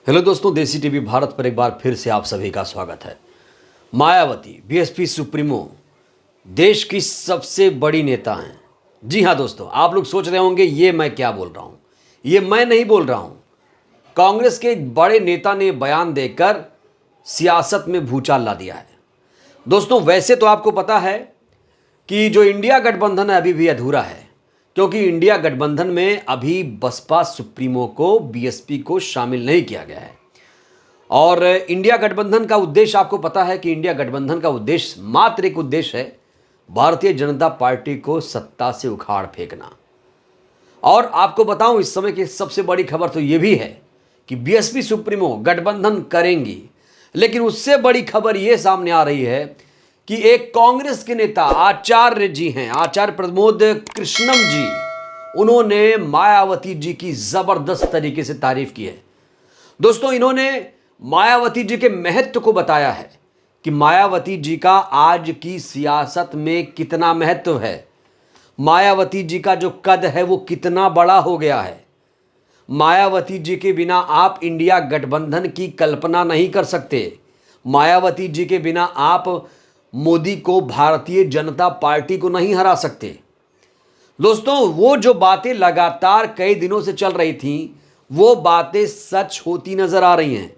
Hello दोस्तों, देसी TV Bharat पर एक बार फिर से आप सभी का स्वागत है। मायावती बीएसपी सुप्रीमो देश की सबसे बड़ी नेता हैं। जी हाँ दोस्तों, आप लोग सोच रहे होंगे ये मैं क्या बोल रहा हूँ। ये मैं नहीं बोल रहा हूँ, कांग्रेस के एक बड़े नेता ने बयान देकर सियासत में भूचाल ला दिया है। दोस्तों वैसे तो आपको पता है कि जो इंडिया गठबंधन है अभी भी अधूरा है, क्योंकि इंडिया गठबंधन में अभी बसपा सुप्रीमो को बीएसपी को शामिल नहीं किया गया है। और इंडिया गठबंधन का उद्देश्य आपको पता है कि इंडिया गठबंधन का उद्देश्य मात्र एक उद्देश्य है, भारतीय जनता पार्टी को सत्ता से उखाड़ फेंकना। और आपको बताऊं, इस समय की सबसे बड़ी खबर तो यह भी है कि बीएसपी सुप्रीमो गठबंधन करेंगी, लेकिन उससे बड़ी खबर यह सामने आ रही है कि एक कांग्रेस के नेता आचार्य जी हैं, आचार्य प्रमोद कृष्णम जी, उन्होंने मायावती जी की जबरदस्त तरीके से तारीफ की है। दोस्तों इन्होंने मायावती जी के महत्व को बताया है कि मायावती जी का आज की सियासत में कितना महत्व है, मायावती जी का जो कद है वो कितना बड़ा हो गया है। मायावती जी के बिना आप इंडिया गठबंधन की कल्पना नहीं कर सकते। मायावती जी के बिना आप मोदी को, भारतीय जनता पार्टी को नहीं हरा सकते। दोस्तों वो जो बातें लगातार कई दिनों से चल रही थीं, वो बातें सच होती नजर आ रही हैं।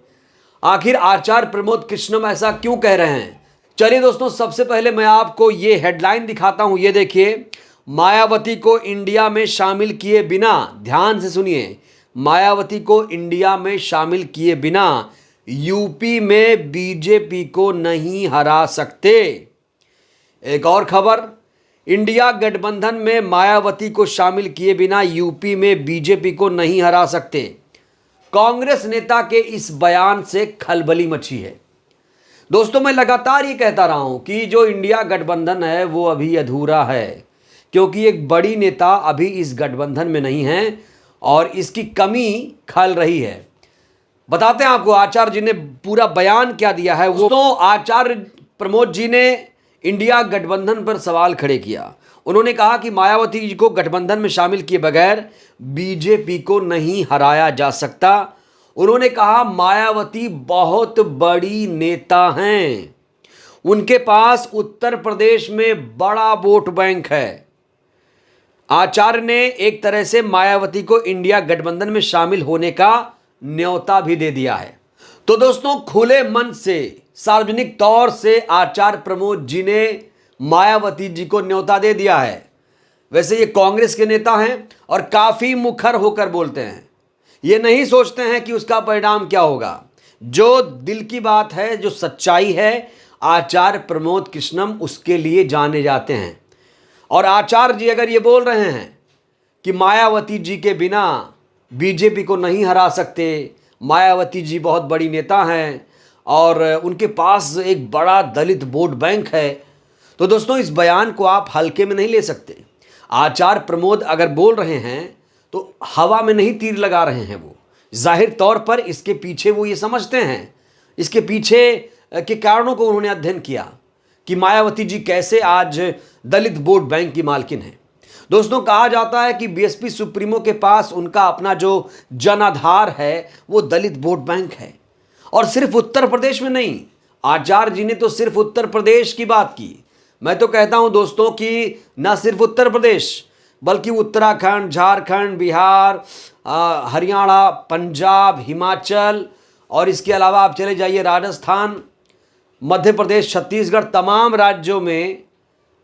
आखिर आचार्य प्रमोद कृष्णम ऐसा क्यों कह रहे हैं? चलिए दोस्तों, सबसे पहले मैं आपको ये हेडलाइन दिखाता हूं। ये देखिए, मायावती को इंडिया में शामिल किए बिना, ध्यान से सुनिए, मायावती को इंडिया में शामिल किए बिना यूपी में बीजेपी को नहीं हरा सकते। एक और खबर, इंडिया गठबंधन में मायावती को शामिल किए बिना यूपी में बीजेपी को नहीं हरा सकते। कांग्रेस नेता के इस बयान से खलबली मची है। दोस्तों मैं लगातार ये कहता रहा हूं कि जो इंडिया गठबंधन है वो अभी अधूरा है, क्योंकि एक बड़ी नेता अभी इस गठबंधन में नहीं है और इसकी कमी खल रही है। बताते हैं आपको आचार्य जी ने पूरा बयान क्या दिया है। वो तो आचार्य प्रमोद जी ने इंडिया गठबंधन पर सवाल खड़े किया। उन्होंने कहा कि मायावती जी को गठबंधन में शामिल किए बगैर बीजेपी को नहीं हराया जा सकता। उन्होंने कहा मायावती बहुत बड़ी नेता हैं, उनके पास उत्तर प्रदेश में बड़ा वोट बैंक है। आचार्य ने एक तरह से मायावती को इंडिया गठबंधन में शामिल होने का न्योता भी दे दिया है। तो दोस्तों खुले मन से, सार्वजनिक तौर से आचार्य प्रमोद जी ने मायावती जी को न्योता दे दिया है। वैसे ये कांग्रेस के नेता हैं और काफी मुखर होकर बोलते हैं। ये नहीं सोचते हैं कि उसका परिणाम क्या होगा। जो दिल की बात है, जो सच्चाई है, आचार्य प्रमोद कृष्णम उसके लिए जाने जाते हैं। और आचार्य जी अगर ये बोल रहे हैं कि मायावती जी के बिना बीजेपी को नहीं हरा सकते, मायावती जी बहुत बड़ी नेता हैं और उनके पास एक बड़ा दलित वोट बैंक है, तो दोस्तों इस बयान को आप हल्के में नहीं ले सकते। आचार्य प्रमोद अगर बोल रहे हैं तो हवा में नहीं तीर लगा रहे हैं। वो जाहिर तौर पर इसके पीछे वो ये समझते हैं, इसके पीछे के कारणों को उन्होंने अध्ययन किया कि मायावती जी कैसे आज दलित वोट बैंक की मालकिन है। दोस्तों कहा जाता है कि बीएसपी सुप्रीमो के पास उनका अपना जो जनाधार है वो दलित वोट बैंक है। और सिर्फ उत्तर प्रदेश में नहीं, आचार्य जी ने तो सिर्फ उत्तर प्रदेश की बात की। मैं तो कहता हूं दोस्तों कि न सिर्फ उत्तर प्रदेश बल्कि उत्तराखंड, झारखंड, बिहार, हरियाणा, पंजाब, हिमाचल और इसके अलावा आप चले जाइए राजस्थान, मध्य प्रदेश, छत्तीसगढ़, तमाम राज्यों में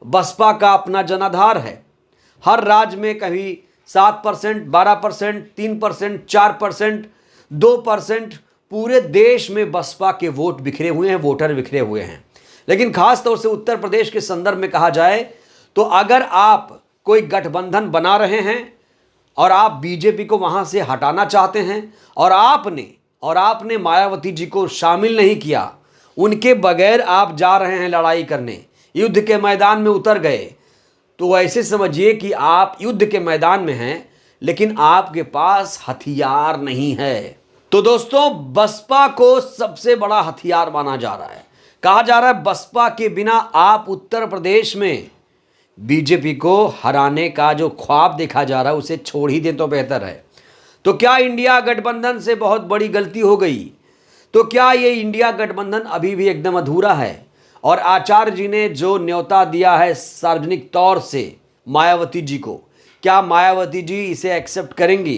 बसपा का अपना जनाधार है। हर राज्य में कभी 7%, 12%, 3%, 4%, 2%, पूरे देश में बसपा के वोट बिखरे हुए हैं, वोटर बिखरे हुए हैं। लेकिन खास तौर से उत्तर प्रदेश के संदर्भ में कहा जाए तो अगर आप कोई गठबंधन बना रहे हैं और आप बीजेपी को वहां से हटाना चाहते हैं और आपने मायावती जी को शामिल नहीं किया, उनके बगैर आप जा रहे हैं लड़ाई करने, युद्ध के मैदान में उतर गए, तो ऐसे समझिए कि आप युद्ध के मैदान में हैं लेकिन आपके पास हथियार नहीं है। तो दोस्तों बसपा को सबसे बड़ा हथियार माना जा रहा है। कहा जा रहा है बसपा के बिना आप उत्तर प्रदेश में बीजेपी को हराने का जो ख्वाब देखा जा रहा है उसे छोड़ ही दें तो बेहतर है। तो क्या इंडिया गठबंधन से बहुत बड़ी गलती हो गई? तो क्या ये इंडिया गठबंधन अभी भी एकदम अधूरा है? और आचार्य जी ने जो न्योता दिया है सार्वजनिक तौर से मायावती जी को, क्या मायावती जी इसे एक्सेप्ट करेंगी?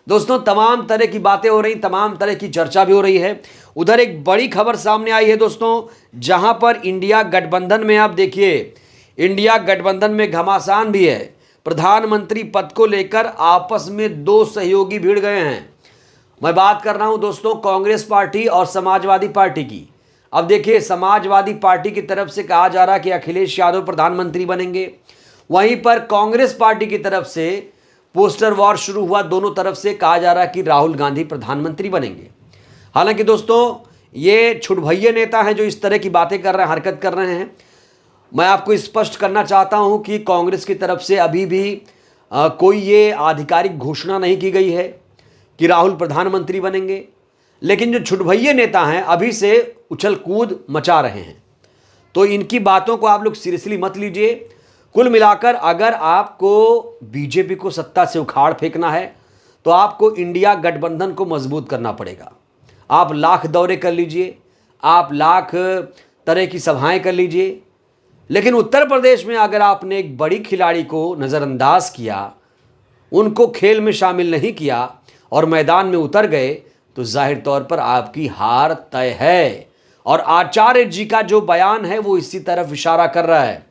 दोस्तों, तमाम तरह की बातें हो रही, तमाम तरह की चर्चा भी हो रही है। उधर एक बड़ी खबर सामने आई है दोस्तों, जहां पर इंडिया गठबंधन में आप देखिए, इंडिया गठबंधन में घमासान भी है। प्रधानमंत्री पद को लेकर आपस में दो सहयोगी भिड़ गए हैं। मैं बात कर रहा हूं दोस्तों कांग्रेस पार्टी और समाजवादी पार्टी की। अब देखिए, समाजवादी पार्टी की तरफ से कहा जा रहा है कि अखिलेश यादव प्रधानमंत्री बनेंगे, वहीं पर कांग्रेस पार्टी की तरफ से पोस्टर वॉर शुरू हुआ। दोनों तरफ से कहा जा रहा है कि राहुल गांधी प्रधानमंत्री बनेंगे। हालांकि दोस्तों, ये छुटभैये नेता हैं जो इस तरह की बातें कर रहे हैं, हरकत कर रहे हैं। मैं आपको स्पष्ट करना चाहता हूं कि कांग्रेस की तरफ से अभी भी कोई ये आधिकारिक घोषणा नहीं की गई है कि राहुल प्रधानमंत्री बनेंगे, लेकिन जो छुटभैये नेता हैं अभी से उछल कूद मचा रहे हैं। तो इनकी बातों को आप लोग सीरियसली मत लीजिए। कुल मिलाकर अगर आपको बीजेपी को सत्ता से उखाड़ फेंकना है तो आपको इंडिया गठबंधन को मजबूत करना पड़ेगा। आप लाख दौरे कर लीजिए, आप लाख तरह की सभाएं कर लीजिए, लेकिन उत्तर प्रदेश में अगर आपने एक बड़ी खिलाड़ी को नज़रअंदाज किया, उनको खेल में शामिल नहीं किया और मैदान में उतर गए, तो जाहिर तौर पर आपकी हार तय है। और आचार्य जी का जो बयान है वो इसी तरफ इशारा कर रहा है।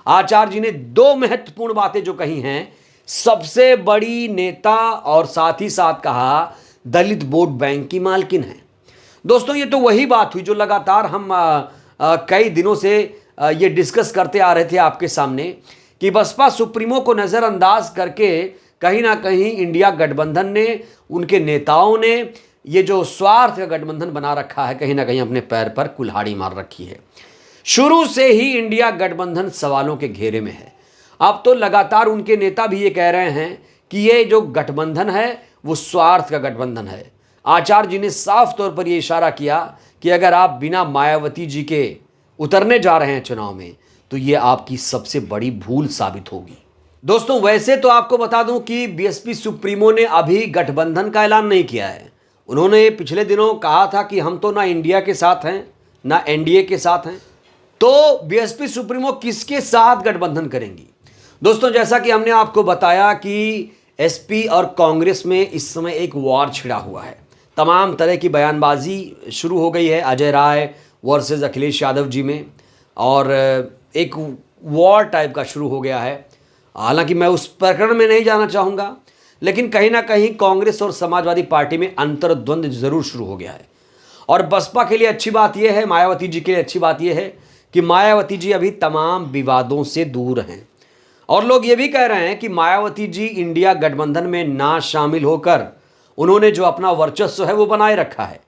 आचार्य जी ने दो महत्वपूर्ण बातें जो कही हैं, सबसे बड़ी नेता और साथ ही साथ कहा दलित वोट बैंक की मालकिन है। दोस्तों, ये तो वही बात हुई जो लगातार हम कई दिनों से ये डिस्कस करते आ रहे थे आपके सामने कि बसपा सुप्रीमो को नज़रअंदाज करके कहीं ना कहीं इंडिया गठबंधन ने, उनके नेताओं ने ये जो स्वार्थ का गठबंधन बना रखा है, कहीं ना कहीं अपने पैर पर कुल्हाड़ी मार रखी है। शुरू से ही इंडिया गठबंधन सवालों के घेरे में है। अब तो लगातार उनके नेता भी ये कह रहे हैं कि ये जो गठबंधन है वो स्वार्थ का गठबंधन है। आचार्य जी ने साफ तौर पर यह इशारा किया कि अगर आप बिना मायावती जी के उतरने जा रहे हैं चुनाव में, तो ये आपकी सबसे बड़ी भूल साबित होगी। दोस्तों, वैसे तो आपको बता दूं कि बीएसपी सुप्रीमो ने अभी गठबंधन का ऐलान नहीं किया है। उन्होंने पिछले दिनों कहा था कि हम तो ना इंडिया के साथ हैं ना एनडीए के साथ हैं। तो बीएसपी सुप्रीमो किसके साथ गठबंधन करेंगी? दोस्तों, जैसा कि हमने आपको बताया कि एसपी और कांग्रेस में इस समय एक वॉर छिड़ा हुआ है। तमाम तरह की बयानबाजी शुरू हो गई है अजय राय वर्सेस अखिलेश यादव जी में, और एक वॉर टाइप का शुरू हो गया है। हालांकि मैं उस प्रकरण में नहीं जाना चाहूँगा, लेकिन कहीं ना कहीं कांग्रेस और समाजवादी पार्टी में अंतर्द्वंद जरूर शुरू हो गया है। और बसपा के लिए अच्छी बात यह है, मायावती जी के लिए अच्छी बात यह है कि मायावती जी अभी तमाम विवादों से दूर हैं। और लोग ये भी कह रहे हैं कि मायावती जी इंडिया गठबंधन में ना शामिल होकर उन्होंने जो अपना वर्चस्व है वो बनाए रखा है,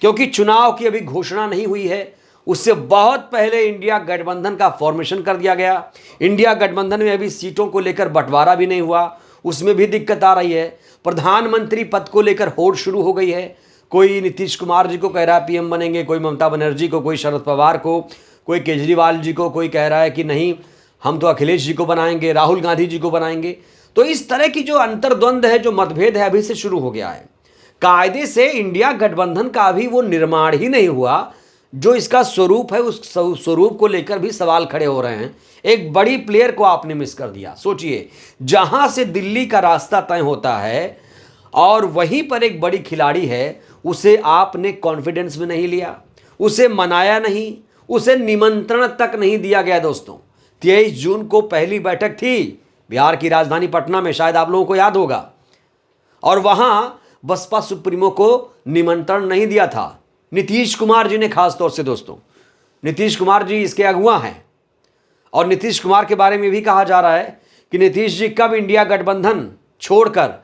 क्योंकि चुनाव की अभी घोषणा नहीं हुई है। उससे बहुत पहले इंडिया गठबंधन का फॉर्मेशन कर दिया गया। इंडिया गठबंधन में अभी सीटों को लेकर बंटवारा भी नहीं हुआ, उसमें भी दिक्कत आ रही है। प्रधानमंत्री पद को लेकर होड़ शुरू हो गई है। कोई नीतीश कुमार जी को कह रहा है पीएम बनेंगे, कोई ममता बनर्जी को, कोई शरद पवार को, कोई केजरीवाल जी को, कोई कह रहा है कि नहीं हम तो अखिलेश जी को बनाएंगे, राहुल गांधी जी को बनाएंगे। तो इस तरह की जो अंतर्द्वंद है, जो मतभेद है, अभी से शुरू हो गया है। कायदे से इंडिया गठबंधन का अभी वो निर्माण ही नहीं हुआ जो इसका स्वरूप है। उस स्वरूप को लेकर भी सवाल खड़े हो रहे हैं। एक बड़ी प्लेयर को आपने मिस कर दिया। सोचिए, जहां से दिल्ली का रास्ता तय होता है और वहीं पर एक बड़ी खिलाड़ी है, उसे आपने कॉन्फिडेंस में नहीं लिया, उसे मनाया नहीं, उसे निमंत्रण तक नहीं दिया गया। दोस्तों, 23 जून को पहली बैठक थी बिहार की राजधानी पटना में, शायद आप लोगों को याद होगा, और वहां बसपा सुप्रीमो को निमंत्रण नहीं दिया था। नीतीश कुमार जी ने खास तौर से, दोस्तों, नीतीश कुमार जी इसके अगुआ हैं। और नीतीश कुमार के बारे में भी कहा जा रहा है कि नीतीश जी कब इंडिया गठबंधन छोड़कर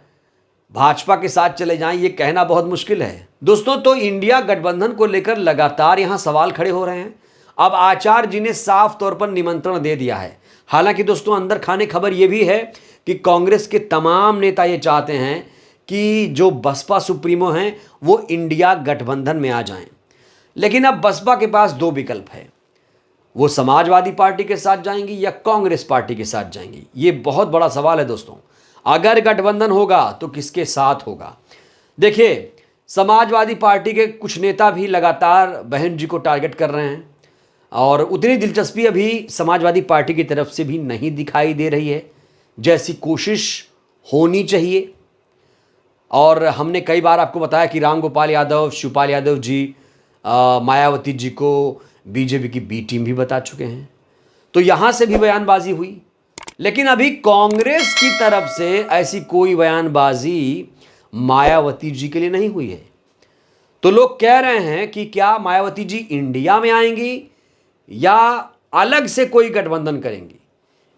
भाजपा के साथ चले जाएं, ये कहना बहुत मुश्किल है। दोस्तों, तो इंडिया गठबंधन को लेकर लगातार यहां सवाल खड़े हो रहे हैं। अब आचार्य जी ने साफ तौर पर निमंत्रण दे दिया है। हालांकि दोस्तों, अंदर खाने खबर यह भी है कि कांग्रेस के तमाम नेता ये चाहते हैं कि जो बसपा सुप्रीमो हैं वो इंडिया गठबंधन में आ जाएं। लेकिन अब बसपा के पास दो विकल्प है, वो समाजवादी पार्टी के साथ जाएंगी या कांग्रेस पार्टी के साथ जाएंगी। ये बहुत बड़ा सवाल है दोस्तों। अगर गठबंधन होगा तो किसके साथ होगा। देखिए, समाजवादी पार्टी के कुछ नेता भी लगातार बहन जी को टारगेट कर रहे हैं और उतनी दिलचस्पी अभी समाजवादी पार्टी की तरफ से भी नहीं दिखाई दे रही है जैसी कोशिश होनी चाहिए। और हमने कई बार आपको बताया कि रामगोपाल यादव, शिवपाल यादव जी मायावती जी को बीजेपी की बी टीम भी बता चुके हैं, तो यहां से भी बयानबाजी हुई। लेकिन अभी कांग्रेस की तरफ से ऐसी कोई बयानबाजी मायावती जी के लिए नहीं हुई है। तो लोग कह रहे हैं कि क्या मायावती जी इंडिया में आएंगी या अलग से कोई गठबंधन करेंगी,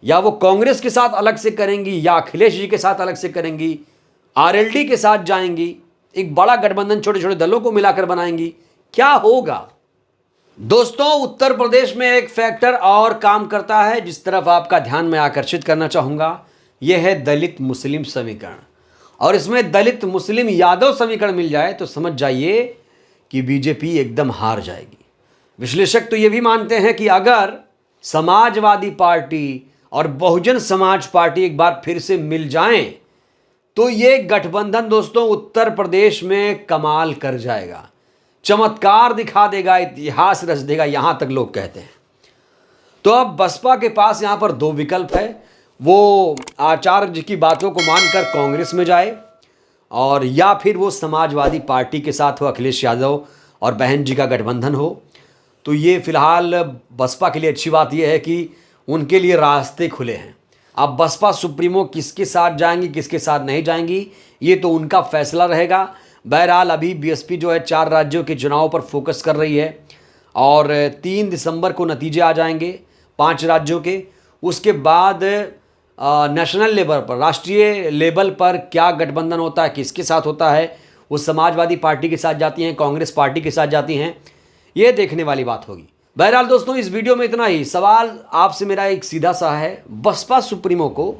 या वो कांग्रेस के साथ अलग से करेंगी या अखिलेश जी के साथ अलग से करेंगी, आरएलडी के साथ जाएंगी, एक बड़ा गठबंधन छोटे छोटे दलों को मिलाकर बनाएंगी, क्या होगा। दोस्तों, उत्तर प्रदेश में एक फैक्टर और काम करता है जिस तरफ आपका ध्यान मैं आकर्षित करना चाहूंगा, यह है दलित मुस्लिम समीकरण। और इसमें दलित मुस्लिम यादव समीकरण मिल जाए तो समझ जाइए कि बीजेपी एकदम हार जाएगी। विश्लेषक तो ये भी मानते हैं कि अगर समाजवादी पार्टी और बहुजन समाज पार्टी एक बार फिर से मिल जाएं तो ये गठबंधन दोस्तों उत्तर प्रदेश में कमाल कर जाएगा, चमत्कार दिखा देगा, इतिहास रच देगा, यहां तक लोग कहते हैं। तो अब बसपा के पास यहां पर दो विकल्प है, वो आचार्य जी की बातों को मानकर कांग्रेस में जाए और या फिर वो समाजवादी पार्टी के साथ हो, अखिलेश यादव और बहन जी का गठबंधन हो। तो ये फिलहाल बसपा के लिए अच्छी बात यह है कि उनके लिए रास्ते खुले हैं। अब बसपा सुप्रीमो किसके साथ जाएंगी, किसके साथ नहीं जाएंगी, ये तो उनका फैसला रहेगा। बहरहाल अभी बीएसपी जो है 4 राज्यों के चुनाव पर फोकस कर रही है और 3 दिसंबर को नतीजे आ जाएंगे 5 राज्यों के। उसके बाद नेशनल लेवल पर, राष्ट्रीय लेवल पर क्या गठबंधन होता है, किसके साथ होता है, वो समाजवादी पार्टी के साथ जाती हैं, कांग्रेस पार्टी के साथ जाती हैं, ये देखने वाली बात होगी। बहरहाल दोस्तों, इस वीडियो में इतना ही। सवाल आपसे मेरा एक सीधा सा है, बसपा सुप्रीमो को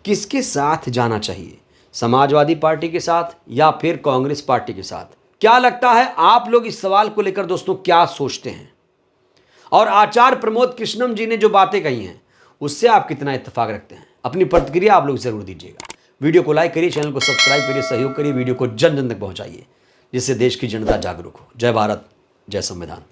किसके साथ जाना चाहिए, समाजवादी पार्टी के साथ या फिर कांग्रेस पार्टी के साथ? क्या लगता है आप लोग इस सवाल को लेकर दोस्तों क्या सोचते हैं? और आचार्य प्रमोद कृष्णम जी ने जो बातें कही हैं उससे आप कितना इत्तेफाक रखते हैं? अपनी प्रतिक्रिया आप लोग जरूर दीजिएगा। वीडियो को लाइक करिए, चैनल को सब्सक्राइब करिए, सहयोग करिए, वीडियो को जन जन तक पहुंचाइए जिससे देश की जनता जागरूक हो। जय भारत, जय संविधान।